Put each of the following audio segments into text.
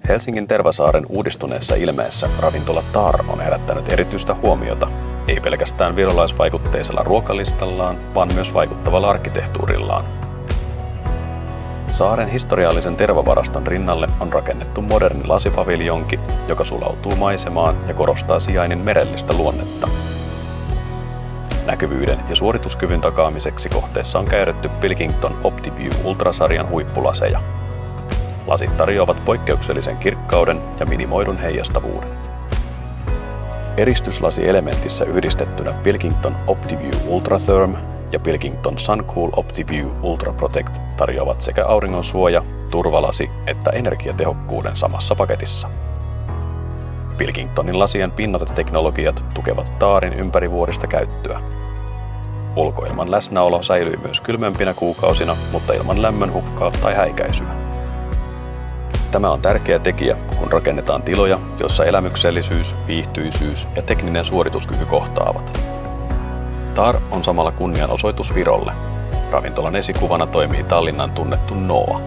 Helsingin Tervasaaren uudistuneessa ilmeessä ravintola Tar on herättänyt erityistä huomiota, ei pelkästään virolaisvaikutteisella ruokalistallaan, vaan myös vaikuttavalla arkkitehtuurillaan. Saaren historiallisen tervavaraston rinnalle on rakennettu moderni lasipaviljonki, joka sulautuu maisemaan ja korostaa sijainnin merellistä luonnetta. Näkyvyyden ja suorituskyvyn takaamiseksi kohteessa on käytetty Pilkington OptiView Ultra-sarjan huippulaseja. Lasit tarjoavat poikkeuksellisen kirkkauden ja minimoidun heijastavuuden. Eristyslasi-elementissä yhdistettynä Pilkington OptiView Ultra-Therm ja Pilkington SunCool OptiView Ultra Protect tarjoavat sekä auringonsuoja, turvalasi että energiatehokkuuden samassa paketissa. Pilkingtonin lasien pinnoiteteknologiat tukevat Tarin ympärivuorista käyttöä. Ulkoilman läsnäolo säilyy myös kylmempinä kuukausina, mutta ilman lämmön hukkaa tai häikäisyä. Tämä on tärkeä tekijä, kun rakennetaan tiloja, joissa elämyksellisyys, viihtyisyys ja tekninen suorituskyky kohtaavat. Tar on samalla kunnianosoitus Virolle. Ravintolan esikuvana toimii Tallinnan tunnettu Noa.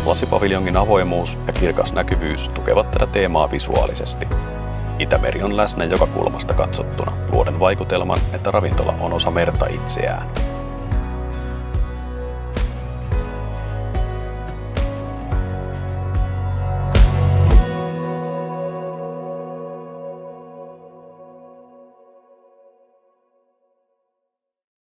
Lasipaviljongin avoimuus ja kirkas näkyvyys tukevat tätä teemaa visuaalisesti. Itämeri on läsnä joka kulmasta katsottuna, luoden vaikutelman, että ravintola on osa merta itseään.